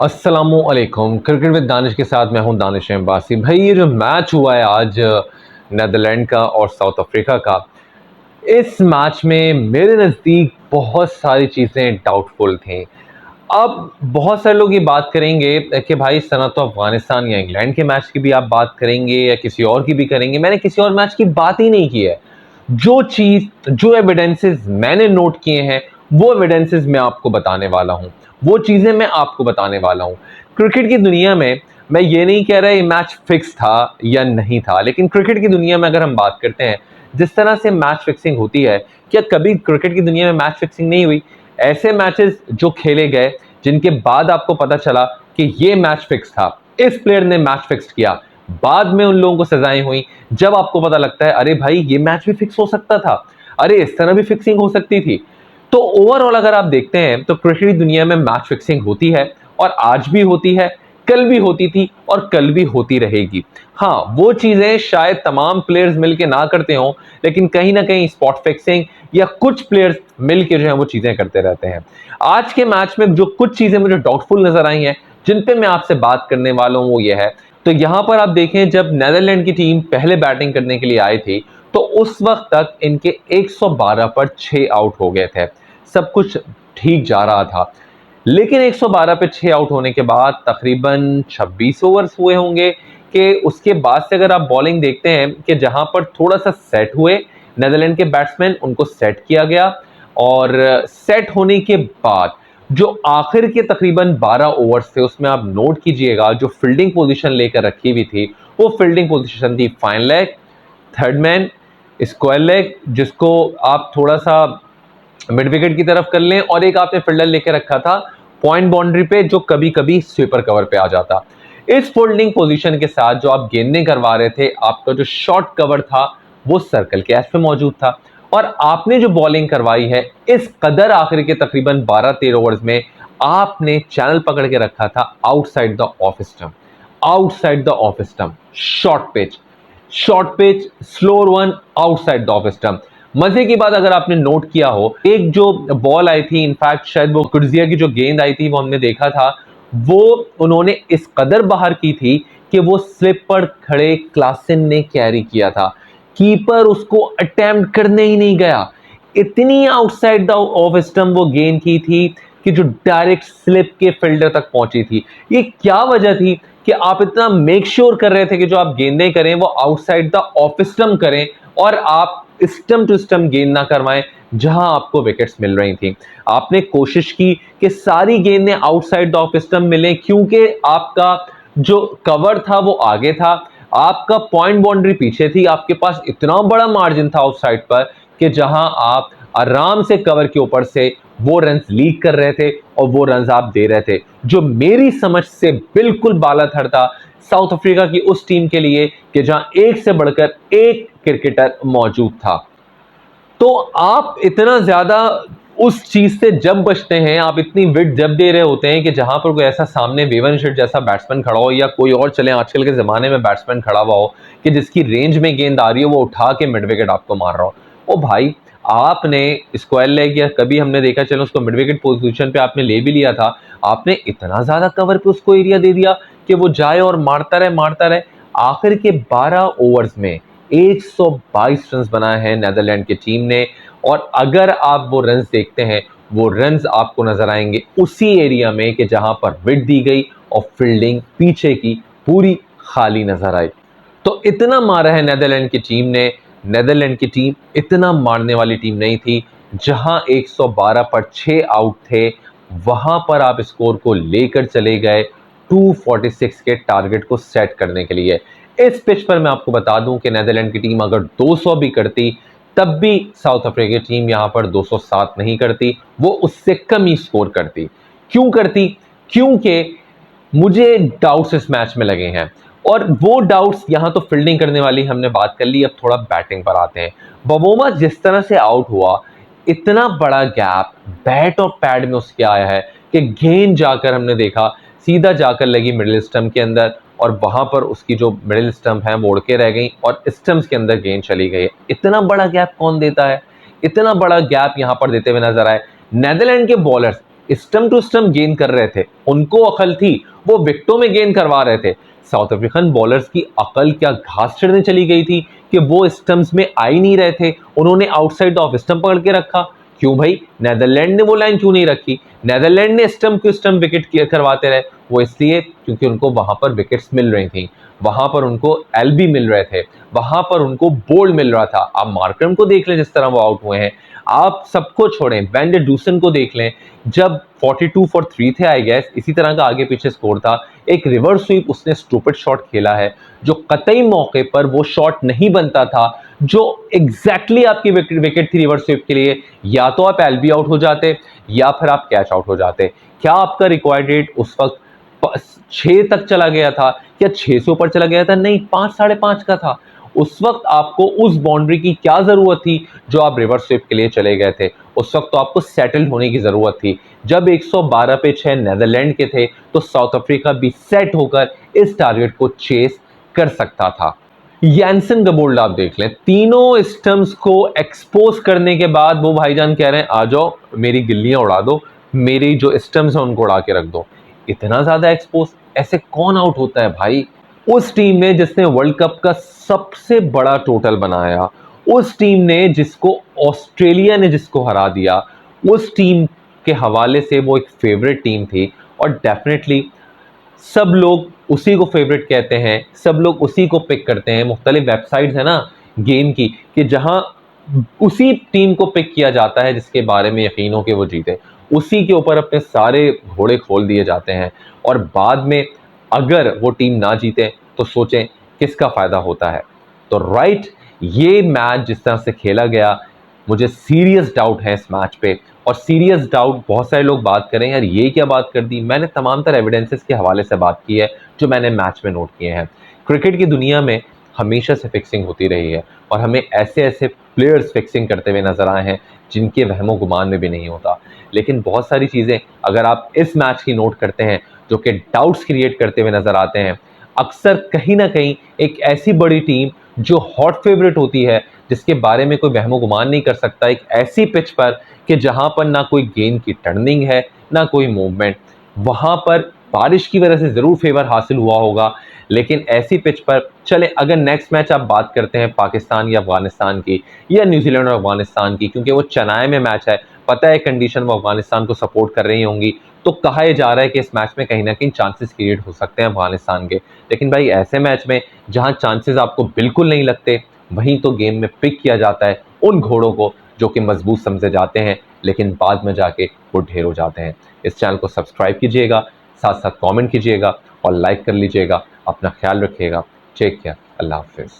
अस्सलामुअलैकुम। Cricket with Danish के साथ मैं हूं दानिश अब्बासी। भाई ये जो मैच हुआ है आज नेदरलैंड का और साउथ अफ्रीका का, इस मैच में मेरे नज़दीक बहुत सारी चीज़ें डाउटफुल थी। अब बहुत सारे लोग ये बात करेंगे कि भाई इस तरह तो अफगानिस्तान या इंग्लैंड के मैच की भी आप बात करेंगे या किसी और की भी करेंगे। मैंने किसी और मैच की बात ही नहीं की है। जो एविडेंसेस मैंने नोट किए हैं वो एविडेंसेस मैं आपको बताने वाला हूं, वो चीजें मैं आपको बताने वाला हूं। क्रिकेट की दुनिया में मैं ये नहीं कह रहा ये मैच फिक्स था या नहीं था, लेकिन क्रिकेट की दुनिया में अगर हम बात करते हैं जिस तरह से मैच फिक्सिंग होती है, क्या कभी क्रिकेट की दुनिया में मैच फिक्सिंग नहीं हुई? ऐसे मैचेस जो खेले गए जिनके बाद आपको पता चला कि ये मैच फिक्स था, इस प्लेयर ने मैच फिक्स किया, बाद में उन लोगों को सजाएं हुई। जब आपको पता लगता है अरे भाई ये मैच भी फिक्स हो सकता था, अरे इस तरह भी फिक्सिंग हो सकती थी। तो ओवरऑल अगर आप देखते हैं तो क्रिकेट की दुनिया में मैच फिक्सिंग होती है, और आज भी होती है, कल भी होती थी और कल भी होती रहेगी। हाँ, वो चीजें शायद तमाम प्लेयर्स मिलके ना करते हों, लेकिन कहीं ना कहीं स्पॉट फिक्सिंग या कुछ प्लेयर्स मिलके जो है वो चीजें करते रहते हैं। आज के मैच में जो कुछ चीजें मुझे डाउटफुल नजर आई हैं जिन पे मैं आपसे बात करने वाला हूं वो ये है। तो यहां पर आप देखें, जब नेदरलैंड की टीम पहले बैटिंग करने के लिए आई थी तो उस वक्त तक इनके 112 पर 6 आउट हो गए थे। सब कुछ ठीक जा रहा था, लेकिन 112 पे 6 आउट होने के बाद तकरीबन 26 ओवर्स हुए होंगे कि उसके बाद से अगर आप बॉलिंग देखते हैं कि जहां पर थोड़ा सा सेट हुए नेदरलैंड के बैट्समैन, उनको सेट किया गया, और सेट होने के बाद जो आखिर के तकरीबन 12 ओवर्स थे उसमें आप नोट कीजिएगा जो फील्डिंग पोजीशन लेकर रखी हुई थी वो फील्डिंग पोजीशन थी fine leg, third man, square leg, जिसको आप थोड़ा सा मिड विकेट की तरफ कर लें, और एक आपने फील्डर लेकर रखा था पॉइंट बाउंड्री पे जो कभी कभी स्वीपर कवर पे आ जाता। इस फोल्डिंग पोजीशन के साथ जो आप गेंदें करवा रहे थे, आपका जो शॉर्ट कवर था वो सर्कल के एज पे मौजूद था, और आपने जो बॉलिंग करवाई है इस कदर आखिर के तकरीबन 12-13 ओवर्स में आपने चैनल पकड़ के रखा था outside the off stump, outside the off stump, short pitch, short pitch, slower one, outside the off stump. मजे की बात अगर आपने नोट किया हो, एक जो बॉल आई थी, इनफैक्ट शायद वो कुर्जिया की जो गेंद आई थी वो हमने देखा था, वो उन्होंने इस कदर बाहर की थी कि वो स्लिप पर खड़े क्लासन ने कैरी किया था, कीपर उसको अटेम्प्ट करने ही नहीं गया। इतनी आउटसाइड द ऑफ स्टंप वो गेंद की थी कि जो डायरेक्ट स्लिप के फील्डर तक पहुंची थी। ये क्या वजह थी कि आप इतना मेक श्योर कर रहे थे कि जो आप गेंदें करें वो आउटसाइड द ऑफ स्टंप करें, और आप स्टंप टू स्टंप गेंद ना करवाएं जहां आपको विकेट्स मिल रही थी। आपने कोशिश की कि सारी गेंदें आउटसाइड द ऑफ स्टंप मिलें, क्योंकि आपका जो कवर था वो आगे था, आपका पॉइंट बाउंड्री पीछे थी, आपके पास इतना बड़ा मार्जिन था ऑफ साइड पर कि जहां आप आराम से कवर के ऊपर से वो रन लीक कर रहे थे और वो रन आप दे रहे थे, जो मेरी समझ से बिल्कुल बालाधर था साउथ अफ्रीका की उस टीम के लिए कि जहां एक से बढ़कर एक क्रिकेटर मौजूद था। तो आप इतना ज्यादा उस चीज से जब बचते हैं, आप इतनी विड जब दे रहे होते हैं कि जहां पर कोई ऐसा सामने वेवन शेट जैसा बैट्समैन खड़ा हो, या कोई और चले आजकल के जमाने में बैट्समैन खड़ा हुआ हो कि जिसकी रेंज में गेंद आ रही हो वो उठा के मिड विकेट आपको मार रहा हो, ओ भाई आपने स्क्वायर लेग, या कभी हमने देखा चलो उसको मिड विकेट पोजीशन पे आपने ले भी लिया था, आपने इतना ज्यादा कवर पे उसको एरिया दे दिया कि वो जाए और मारता रहे। आखिर के 12 ओवर्स में 122 रन बनाए हैं नेदरलैंड की टीम ने, और अगर आप वो रन्स देखते हैं, वो रन्स आपको नजर आएंगे उसी एरिया में कि जहां पर विड दी गई और फील्डिंग पीछे की पूरी खाली नजर आई। तो इतना मारा है नेदरलैंड की टीम ने। नेदरलैंड की टीम इतना मारने वाली टीम नहीं थी। जहां 112 पर 6 आउट थे, वहां पर आप स्कोर को लेकर चले गए 246 के टारगेट को सेट करने के लिए। इस पिच पर मैं आपको बता दूं कि नेदरलैंड की टीम अगर 200 भी करती तब भी साउथ अफ्रीका की टीम यहां पर 207 नहीं करती, वो उससे कम ही स्कोर करती। क्यों करती? क्योंकि मुझे डाउट्स इस मैच में लगे हैं, और वो डाउट्स यहां तो फील्डिंग करने वाली हमने बात कर ली, अब थोड़ा बैटिंग पर आते हैं। बवोमा जिस तरह से आउट हुआ, इतना बड़ा गैप बैट और पैड में उसके आया है कि गेंद जाकर हमने देखा सीधा जाकर लगी मिडिल स्टंप के अंदर, और वहां पर उसकी जो मिडिल स्टंप है वो उड़ के रह गई और स्टंप्स के अंदर गेंद चली गई। इतना बड़ा गैप कौन देता है? इतना बड़ा गैप यहां पर देते हुए नजर आए नेदरलैंड के bowlers. Stump to stump gain कर रहे थे, उनको अकल थी, वो विकेटों में गेन करवा रहे थे। साउथ अफ्रीकन बॉलर्स की अकल क्या घास चढ़ने चली गई थी कि वो स्टंप्स में आ ही नहीं रहे थे, उन्होंने आउटसाइड ऑफ स्टंप पकड़ के रखा। क्यों भाई, नेदरलैंड ने वो लाइन क्यों नहीं रखी? नेदरलैंड ने स्टंप टू स्टंप विकेट करवाते रहे, वो इसलिए क्योंकि उनको वहां पर विकेट्स मिल रही थी, वहां पर उनको एलबी मिल रहे थे, वहां पर उनको बोल्ड मिल रहा था। आप मार्करम को देख लें जिस तरह वो आउट हुए हैं, आप सबको छोड़ें, वैन डर डूसन को देख लें, जब 42 फॉर 3 थे आई गेस, इसी तरह का आगे पीछे स्कोर था, एक रिवर्स स्वीप उसने स्टूपिड शॉट खेला है जो कतई मौके पर वो शॉट नहीं बनता था, जो एग्जैक्टली आपकी विकेट थी रिवर्स स्वीप के लिए। या तो आप एलबी आउट हो जाते या फिर आप कैच आउट हो जाते। क्या आपका रिक्वायर्ड रेट उस वक्त 6 तक चला गया था? क्या 6 से ऊपर चला गया था? नहीं, 5 5.5 का था। उस वक्त आपको उस बाउंड्री की क्या जरूरत थी जो आप रिवर्स स्वीप के लिए चले गए थे? उस वक्त तो आपको सेटल होने की जरूरत थी। जब 112 पे 6 नेदरलैंड के थे तो साउथ अफ्रीका भी सेट होकर इस टारगेट को चेस कर सकता था। यैनसन गबोल्ड आप देख लें, तीनों स्टम्प्स को एक्सपोज करने के बाद वो भाईजान कह रहे हैं आ जाओ मेरी गिल्लियां उड़ा दो, मेरी जो स्टम्प्स हैं उनको उड़ा के रख दो। इतना ज्यादा एक्सपोज, ऐसे कौन आउट होता है भाई? उस टीम ने जिसने वर्ल्ड कप का सबसे बड़ा टोटल बनाया, उस टीम ने जिसको ऑस्ट्रेलिया ने जिसको हरा दिया, उस टीम के हवाले से वो एक फेवरेट टीम थी। और डेफिनेटली सब लोग उसी को फेवरेट कहते हैं, सब लोग उसी को पिक करते हैं। मुख्तलिफ वेबसाइट्स है ना गेम की कि जहां उसी टीम को पिक किया जाता है जिसके बारे में यकीन हो कि वो जीते, उसी के ऊपर अपने सारे घोड़े खोल दिए जाते हैं। और बाद में अगर वो टीम ना जीते तो सोचें किसका फायदा होता है। तो राइट, ये मैच जिस तरह से खेला गया, मुझे सीरियस डाउट है इस मैच पे। और सीरियस डाउट, बहुत सारे लोग बात करें यार ये क्या बात कर दी, मैंने तमाम तरह एविडेंसेस के हवाले से बात की है जो मैंने मैच में नोट किए हैं। क्रिकेट की दुनिया में हमेशा से फिक्सिंग होती रही है और हमें ऐसे ऐसे प्लेयर्स फिक्सिंग करते हुए नजर आए हैं जिनके वहमो गुमान में भी नहीं होता। लेकिन बहुत सारी चीज़ें अगर आप इस मैच की नोट करते हैं जो कि डाउट्स क्रिएट करते हुए नजर आते हैं। अक्सर कहीं ना कहीं एक ऐसी बड़ी टीम जो हॉट फेवरेट होती है, जिसके बारे में कोई वहमो गुमान नहीं कर सकता, एक ऐसी पिच पर कि जहां पर ना कोई गेंद की टर्निंग है ना कोई मूवमेंट, वहां पर बारिश की वजह से जरूर फेवर हासिल हुआ होगा। लेकिन ऐसी पिच पर चले, अगर नेक्स्ट मैच आप बात करते हैं पाकिस्तान या अफगानिस्तान की या न्यूजीलैंड और अफगानिस्तान की, क्योंकि वो चेन्नई में मैच है, पता है कंडीशन वो अफगानिस्तान को सपोर्ट कर रही होंगी, तो कहा यह जा रहा है कि इस मैच में कहीं ना कहीं चांसेस क्रिएट हो सकते हैं अफगानिस्तान के। लेकिन भाई ऐसे मैच में जहां चांसेस आपको बिल्कुल नहीं लगते, वहीं तो गेम में पिक किया जाता है उन घोड़ों को जो कि मजबूत समझे जाते हैं लेकिन बाद में जाके वो ढेर हो जाते हैं। इस चैनल को सब्सक्राइब कीजिएगा, साथ साथ कमेंट कीजिएगा और लाइक कर लीजिएगा। अपना ख्याल रखिएगा। Take care. अल्लाह हाफिज़।